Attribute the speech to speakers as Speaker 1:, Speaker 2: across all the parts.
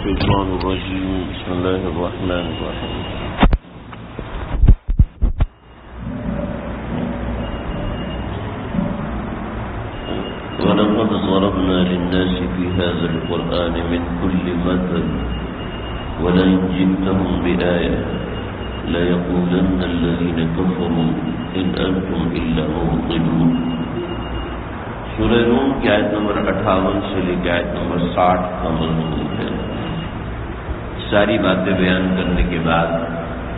Speaker 1: الشيطان الرجيم بسم الله الرحمن الرحيم ولقد ضربنا للناس في هذا القرآن من كل مثل ولئن جئتهم بآية ليقولن الذين كفروا إن أنتم إلا مبطلون. سورہ روم کی آیت نمبر 58 سے لے کے آیت نمبر 60 کا مضمون ہے. ساری باتیں بیان کرنے کے بعد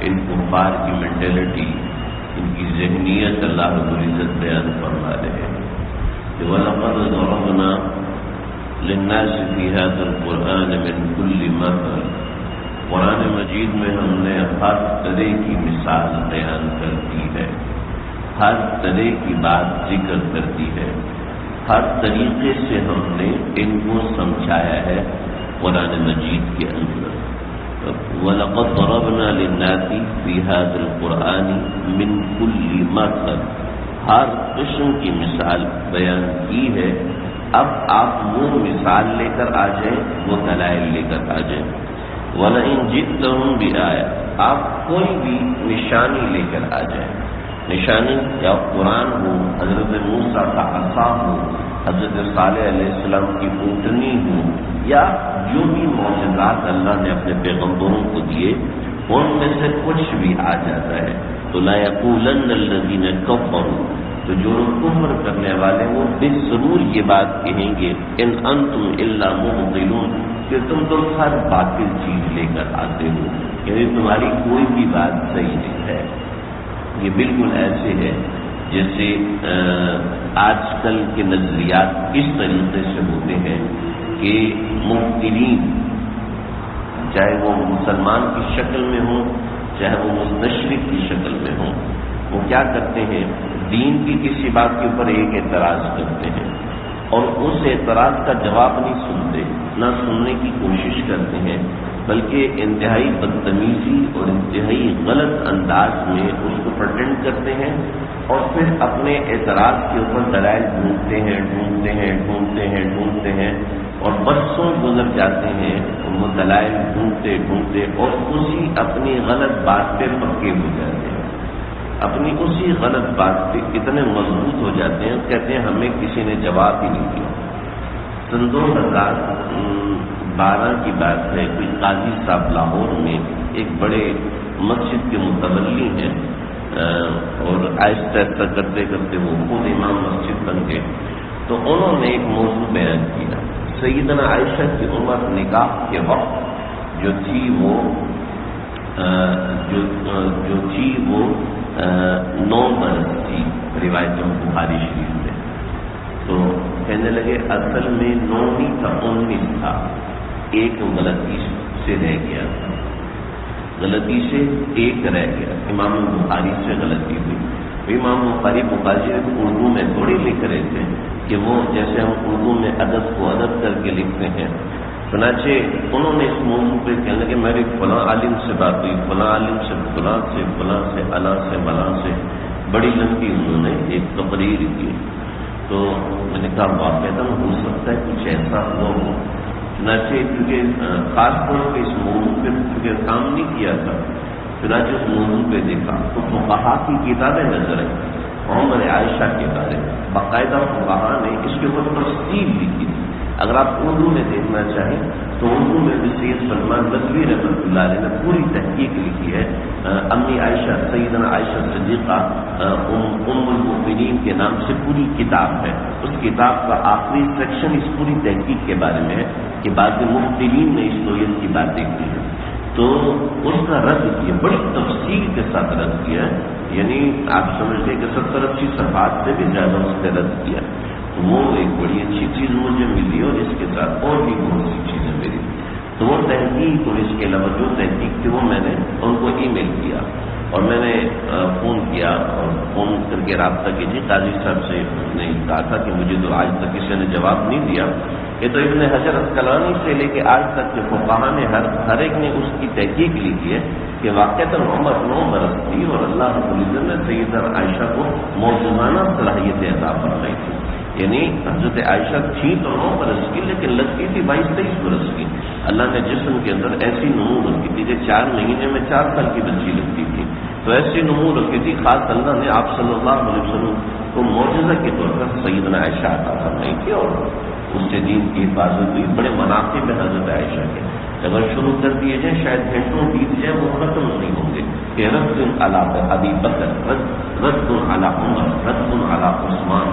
Speaker 1: ان کفار کی مینٹلٹی، ان کی ذہنیت اللہ رب العزت بیان فرما رہے ہیں. وَلَقَدْ ضَرَبْنَا لِلنَّاسِ فِي هَذَا الْقُرْآنِ مِنْ كُلِّ مَثَلٍ. قرآن مجید میں ہم نے ہر طرح کی مثال بیان کر دی ہے، ہر طرح کی بات ذکر کر دی ہے، ہر طریقے سے ہم نے ان کو سمجھایا ہے قرآن مجید کے اندر. وَلَقَدْ ضَرَبْنَا لِلنَّاسِ فِي هَذَا الْقُرْآنِ مِنْ كُلِّ مَثَلٍ. ہر قسم کی مثال بیان کی ہے. اب آپ وہ مثال لے کر آ جائیں، وہ دلائل لے کر آ جائیں. وَلَئِن جِئْتَهُم بِآيَةٍ. آپ کوئی بھی نشانی لے کر آ جائیں. نشانی یا قرآن ہو، حضرت موسیٰ کا عصا ہو، حضرت صالح علیہ السلام کی اونٹنی ہو، یا جو بھی معجزات اللہ نے اپنے پیغمبروں کو دیے، ان میں سے کچھ بھی آ جاتا ہے تو لا یقولن الذین کفروا، تو جو کفر کرنے والے وہ ضرور یہ بات کہیں گے ان انتم الا مبطلون، کہ تم تو ہر باطل چیز لے کر آتے ہو، یعنی تمہاری کوئی بھی بات صحیح نہیں ہے. یہ بالکل ایسے ہے جیسے آج کل کے نظریات اس طریقے سے ہوتے ہیں کہ مبتدین، چاہے وہ مسلمان کی شکل میں ہوں چاہے وہ مستشرق کی شکل میں ہوں، وہ کیا کرتے ہیں، دین کی کسی بات کے اوپر ایک اعتراض کرتے ہیں اور اس اعتراض کا جواب نہیں سنتے، نہ سننے کی کوشش کرتے ہیں، بلکہ انتہائی بدتمیزی اور انتہائی غلط انداز میں اس کو پرٹینڈ کرتے ہیں اور پھر اپنے اعتراض کے اوپر دلائل ڈھونڈتے ہیں اور برسوں گزر جاتے ہیں وہ دلائل ڈھونڈتے اور اسی اپنی غلط بات پہ پکے ہو جاتے ہیں. اپنی اسی غلط بات پہ اتنے مضبوط ہو جاتے ہیں، کہتے ہیں ہمیں کسی نے جواب ہی نہیں دیا. سن 2012 کی بات ہے، کوئی قاضی صاحب لاہور میں ایک بڑے مسجد کے متولی ہیں اور آہستہ آہستہ کرتے کرتے وہ خود امام مسجد بن گئے. تو انہوں نے ایک موضوع بیان کیا. سیدنا عائشہ کی عمر نکاح کے وقت جو تھی وہ 9 برس تھی روایتوں بخاری شریف میں. تو کہنے لگے اصل میں 9 نہیں تھا، 19 تھا. ایک غلطی سے رہ گیا، غلطی سے ایک رہ گیا. امام بخاری سے غلطی ہوئی. امام بخاری اردو میں تھوڑی لکھ رہے تھے کہ وہ جیسے ہم اردو میں ادب کو ادب کر کے لکھتے ہیں. چنانچہ انہوں نے اس موضوع پہ کہنے لگے میری فلاں عالم سے بات ہوئی، فلاں عالم سے فلاں سے فلاں سے الاں سے ملاں سے، بڑی لمبی انہوں نے ایک تقریر کی. تو میں نے کہا واقعہ ہو سکتا ہے کچھ ایسا ہوا ہو. چنانچہ کیونکہ خاص طور پہ اس موضوع پہ کیونکہ کام نہیں کیا تھا، چنانچہ اس موضوع پہ دیکھا تو فقہا کی کتابیں نظر آئیں، عمر عائشہ کے بارے میں باقاعدہ فقہا نے اس کے اوپر تفصیل لکھی تھی. اگر آپ اردو میں دیکھنا چاہیں تو اردو میں بھی سید سلمان ندوی رحمۃ اللہ علیہ نے پوری تحقیق لکھی ہے. امی عائشہ، سیدنا عائشہ صدیقہ ام المؤمنین کے نام سے پوری کتاب ہے. اس کتاب کا آخری سیکشن اس پوری تحقیق کے بارے میں ہے کہ بعض مبتدین نے اس نوعیت کی باتیں کی ہیں. تو اس کا رد کیا، بڑی تفصیل کے ساتھ رد کیا ہے، یعنی آپ سمجھتے کہ 70-80 صفحات سے بھی زیادہ اس نے رد کیا. وہ ایک بڑی اچھی چیز مجھے ملی اور اس کے ساتھ اور بھی بہت سی چیزیں ملی. تو وہ تحقیق اور اس کے علاوہ جو تحقیق تھی وہ میں نے ان کو ای میل کیا اور میں نے فون کیا اور فون کر کے رابطہ کیجیے. قاضی صاحب سے نے کہا تھا کہ مجھے تو آج تک کسی نے جواب نہیں دیا. یہ تو ابن حجر اسقلانی سے لے کے آج تک کے فقہا نے ہر ایک نے اس کی تحقیق لکھی ہے کہ واقعتاً عمر 9 برس تھی اور اللہ رب العزت نے سیدہ عائشہ کو موضوعانہ صلاحیت عطا فرمائی تھی. یعنی حضرت عائشہ تھی تو 9 برس کی، لیکن لگتی تھی 22-23 برس کی. اللہ نے جسم کے اندر ایسی نمو رکھی تھی کہ 4 مہینے میں 4 سال کی بچی لگتی تھی. تو ایسی نمو رکھی تھی، خاص اللہ نے آپ صلی اللہ علیہ وسلم کو معجزہ کے طور پر سیدنا عائشہ عطا فرمائی تھی، اور اس سے دین کی حفاظت ہوئی. بڑے مناقب ہیں حضرت عائشہ کے، اگر شروع کر دیے جائیں شاید گھنٹوں بیت جائے وہ ختم نہیں ہوں گے. کہ رد علی ابی بکر، رد علی عمر، رد علی عثمان.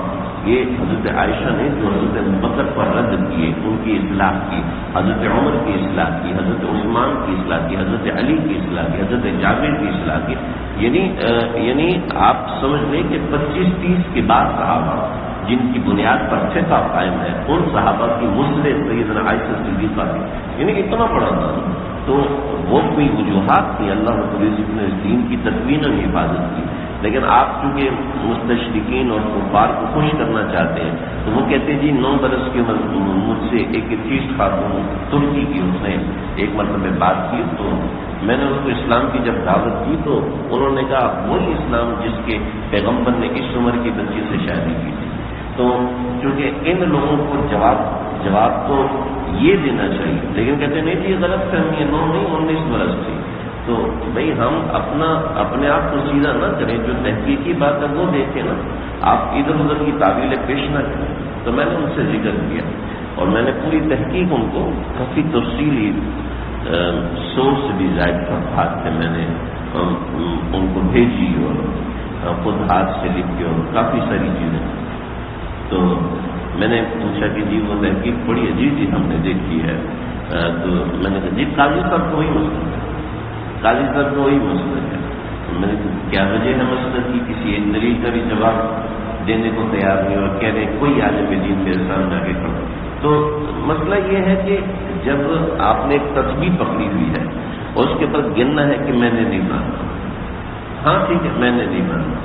Speaker 1: یہ حضرت عائشہ نے جو حضرت بکر پر رد کیے، ان کی اصلاح کی، حضرت عمر کی اصلاح کی، حضرت عثمان کی اصلاح کی، حضرت علی کی اصلاح کی، حضرت جابر کی اصلاح کی. یعنی آپ سمجھ لیں کہ 25-30 کے بعد صحابہ جن کی بنیاد پر فقہ قائم ہے، ان صحابہ کی مسلح سیدنا عائشہ صدیقہ تھی. یعنی اتنا بڑا تھا. تو وہ کوئی وجوہات تھی، اللہ رب العزت نے اس دین کی تدوین اور حفاظت کی. لیکن آپ چونکہ مستشرقین اور کفار کو خوش کرنا چاہتے ہیں تو وہ کہتے ہیں جی 9 برس کی عمر مجھ سے ایک چیز خاتون ترکی کی، اس نے ایک مرتبہ بات کی، تو میں نے اس کو اسلام کی جب دعوت کی تو انہوں نے کہا وہی اسلام جس کے پیغمبر نے اس عمر کی بچی سے شادی کی تھی. تو چونکہ ان لوگوں کو جواب تو یہ دینا چاہیے، لیکن کہتے ہیں نہیں جی غلط فہمی ہے، 9 نہیں 19 برس تھی. تو بھئی ہم اپنے آپ کو سیدھا نہ کریں، جو تحقیقی بات ہے وہ دیکھیں نا، آپ ادھر ادھر کی تعویلیں پیش نہ کریں. تو میں نے ان سے ذکر کیا اور میں نے پوری تحقیق ان کو کافی تفصیلی 100 سے بھی زائد صفحات سے میں نے ان کو بھیجی اور خود ہاتھ سے لکھ کے اور کافی ساری چیزیں. تو میں نے پوچھا کہ جی وہ تحقیق پڑھی ہے؟ جی ہم نے دیکھی ہے. تو میں نے کہا جی قاضی صاحب کو وہی مسئلہ ہے، قاضی صاحب کو وہی مسئلہ ہے. میں نے کیا وجہ ہے مسئلہ کی؟ کسی ایک دلیل کا بھی جواب دینے کو تیار نہیں اور کہہ رہے کوئی عالم دین میرے سامنے آگے کھڑا. تو مسئلہ یہ ہے کہ جب آپ نے ایک تسبیح پکڑی ہوئی ہے اور اس کے اوپر گننا ہے کہ میں نے نہیں مانا، ہاں ٹھیک ہے میں نے نہیں مانا،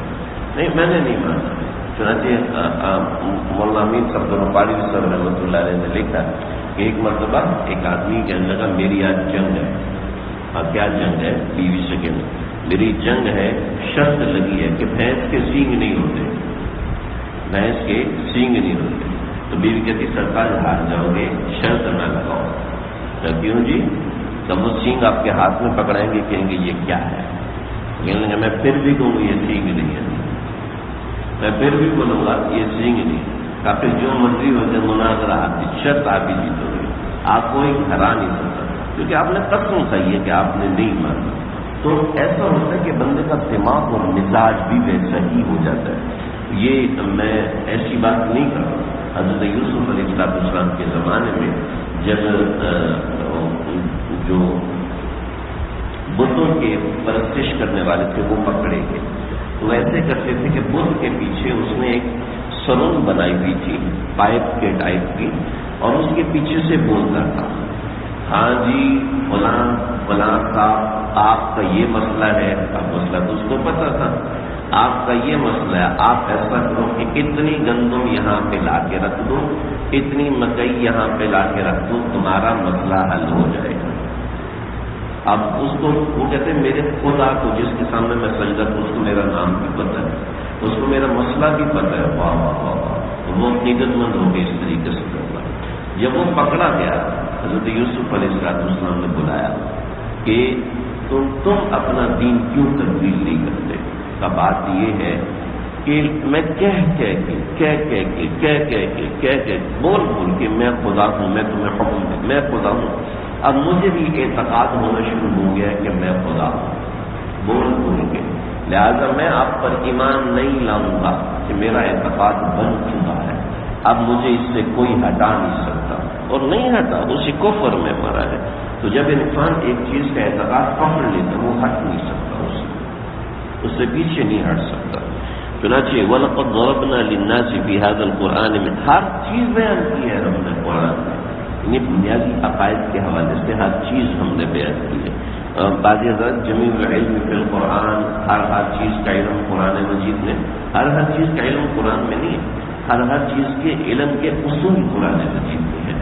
Speaker 1: نہیں میں نے نہیں مانا. چنانچہ مولانا امین صاحب پاڑی صاحب رحمۃ اللہ علیہ نے لکھا کہ ایک مرتبہ ایک آدمی کہنے لگا میری آج جنگ ہے. کیا جنگ ہے؟ بیوی سے کہنا میری جنگ ہے، شرط لگی ہے کہ بھینس کے سینگ نہیں ہوتے، بھینس کے سینگ نہیں ہوتے. تو بیوی کہتی سرکار ہار جاؤ گے، شرط نہ لگاؤ. کیوں جی؟ تب وہ سینگ آپ کے ہاتھ میں پکڑائیں گے، کہیں گے یہ کیا ہے؟ کہنے لگا میں پھر بھی کہوں گا یہ سینگ نہیں ہے، میں پھر بھی بولوں گا یہ سینگ نہیں. کافی جو مرضی ہو جائے مناظرہ آپ کی شرط آپ ہی جیتو گے، آپ کوئی ہرا نہیں سکتا کیونکہ آپ نے قسم کھائی ہے کہ آپ نے نہیں مانا. تو ایسا ہوتا ہے کہ بندے کا دماغ اور مزاج بھی ویسا ہی ہو جاتا ہے. یہ میں ایسی بات نہیں کر رہا. حضرت یوسف علیہ السلام کے زمانے میں جب جو بتوں کے پرستش کرنے والے تھے وہ پکڑے گئے تو ایسے کرتے تھے کہ بت کے پیچھے اس نے ایک سرنگ بنائی ہوئی تھی پائپ کے ٹائپ کی، اور اس کے پیچھے سے بولتا تھا ہاں جی فلاں صاحب آپ کا یہ مسئلہ ہے. اب مسئلہ تو اس کو پتا تھا، آپ کا یہ مسئلہ ہے، آپ ایسا کرو کہ اتنی گندم یہاں پہ لا کے رکھ دو، اتنی مکئی یہاں پہ لا کے رکھ دو، تمہارا مسئلہ حل ہو جائے گا. اب اس کو وہ کہتے ہیں میرے خدا کو جس کے سامنے میں سجدہ کروں اس کو میرا نام بھی پتہ ہے، اس کو میرا مسئلہ بھی پتہ ہے. واہ واہ واہ واہ، وہ حقیقت مند ہو گئی اس طریقے سے کرنا. جب وہ پکڑا گیا حضرت یوسف علیہ السلام نے بلایا کہ تم اپنا دین کیوں تبدیل نہیں کرتے؟ کا بات یہ ہے کہ میں کہہ کے بول کے میں خدا ہوں، میں تمہیں حکم دوں، میں خدا ہوں. اب مجھے بھی اعتقاد ہونا شروع ہو گیا کہ میں خدا ہوں بول کے، لہذا میں آپ پر ایمان نہیں لاؤں گا کہ میرا اعتقاد بن چکا ہے، اب مجھے اس سے کوئی ہٹا نہیں سکتا. اور نہیں ہٹا، اسی کفر میں مرا ہے. تو جب انسان ایک چیز کا اعتقاد پکڑ لیتا وہ ہٹ نہیں سکتا، اس سے پیچھے نہیں ہٹ سکتا. چنانچہ وَلَقَدْ ضَرَبْنَا لِلنَّاسِ فِي هَذَا الْقُرْآنِ میں ہر چیز بیان کی ہے ہم نے قرآن میں. یعنی بنیادی عقائد کے حوالے سے ہر چیز ہم نے بیان کی ہے. بعض حضرات جمیع العلم فی القرآن، ہر چیز کا علم قرآن مجید میں، ہر چیز کا علم قرآن میں نہیں ہے، ہر چیز کے علم کے اصول قرآن مجید میں ہے،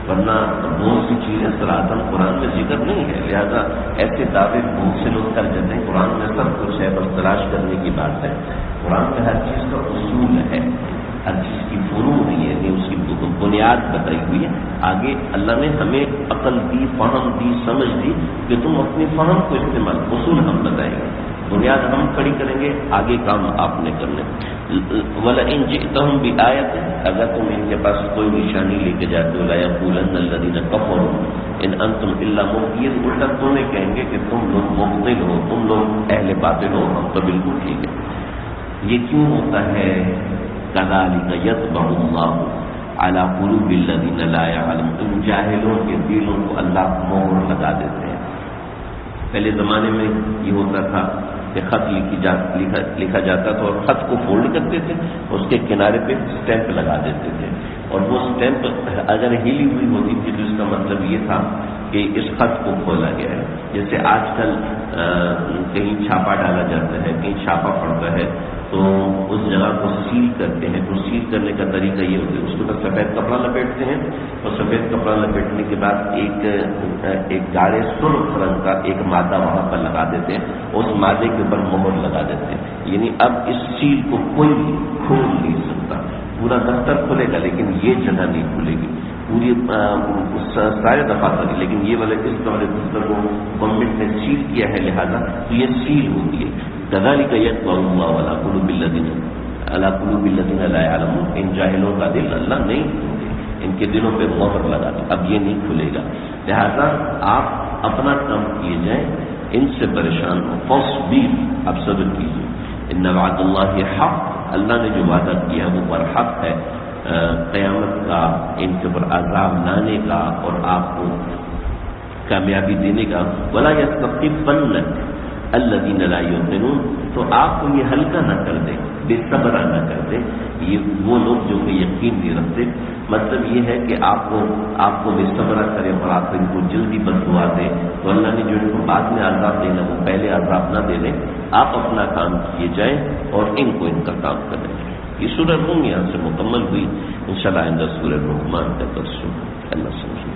Speaker 1: ورنہ بہت سی چیزیں صراحتاً قرآن میں ذکر نہیں ہے. لہذا ایسے دعوے بہت سے لوگ کر جاتے ہیں قرآن میں سب کچھ ہے، بس تلاش کرنے کی بات ہے. قرآن میں ہر چیز کا اصول ہے، ہر چیز کی فروع نہیں ہے، یعنی اس کی بنیاد بتائی ہوئی ہے. آگے اللہ نے ہمیں عقل دی، فہم دی، سمجھ دی کہ تم اپنی فہم کو استعمال، اصول ہم بتائیں گے، بنیاد ہم کھڑی کریں گے، آگے کام آپ نے کرنے. وَلَئِن جِئْتَهُمْ بِآيَةٍ، اگر تم ان کے پاس کوئی نشانی لے کے جاتے ہو، لَيَقُولَنَّ الَّذِينَ كَفَرُوا إِنْ أَنْتُمْ إِلَّا مُبْطِلُونَ، الٹا تمہیں کہیں گے کہ تم لوگ مبطل ہو، تم لوگ اہل باطل ہو، ہم تو بالکل ٹھیک ہے. یہ کیوں ہوتا ہے؟ كَذَلِكَ يَطْبَعُ اللَّهُ عَلَى قُلُوبِ الَّذِينَ لَا يَعْلَمُونَ، ان جاہلوں کے دلوں کو اللہ مہر لگا دیتے ہیں. پہلے زمانے میں یہ ہوتا تھا کہ خط لکھا جاتا تھا اور خط کو فولڈ کرتے تھے، اس کے کنارے پہ اسٹیمپ لگا دیتے تھے، اور وہ اسٹیمپ اگر ہلی ہوئی ہوتی تھی تو اس کا مطلب یہ تھا کہ اس خط کو کھولا گیا ہے. جیسے آج کل کہیں چھاپا ڈالا جاتا ہے، کہیں چھاپا پڑتا ہے تو اس جگہ کو سیل کرتے ہیں. تو سیل کرنے کا طریقہ یہ ہوتا ہے، اس کے اوپر سفید کپڑا لپیٹتے ہیں اور سفید کپڑا لپیٹنے کے بعد ایک گاڑے سرخ رنگ کا ایک مادہ وہاں پر لگا دیتے ہیں، اس مادے کے اوپر مہر لگا دیتے ہیں. یعنی اب اس سیل کو کوئی کھول نہیں سکتا. پورا دفتر کھلے گا لیکن یہ جگہ نہیں کھلے گی، پوری سارے دفاتر، لیکن یہ والے اس والے دفتر کو گورنمنٹ نے سیل کیا ہے، لہذا تو یہ سیل ہوتی ہے. كذلك يطبع الله على قلوب الذين لا يعلمون، ان جاہلوں کا دل اللہ نہیں کھولے، ان کے دلوں پہ مہر لگا دے، اب یہ نہیں کھلے گا. لہذا آپ اپنا کام کیے جائیں، ان سے پریشان ہو. فاصبر، اب صبر کیجیے. ان وعد اللہ حق، اللہ نے جو وعدہ کیا وہ پر حق ہے، قیامت کا، ان کے اوپر عذاب لانے کا اور آپ کو کامیابی دینے کا. ولا يستخفنك الذين لا يؤمنون، تو آپ کو یہ ہلکا نہ کر دے، بے صبرا نہ کر دے یہ وہ لوگ جو کہ یقین نہیں رکھتے. مطلب یہ ہے کہ آپ کو بے صبرا کرے اور آپ ان کو جلدی بددعا دے، تو اللہ نے جو ان کو بعد میں عذاب دینا وہ پہلے عذاب نہ دے دیں. آپ اپنا کام کیے جائیں اور ان کو ان کا کام کریں. یہ سورہ روم یہاں سے مکمل ہوئی. انشاءاللہ آئندہ سورہ رحمان کا درس اللہ سمجھ.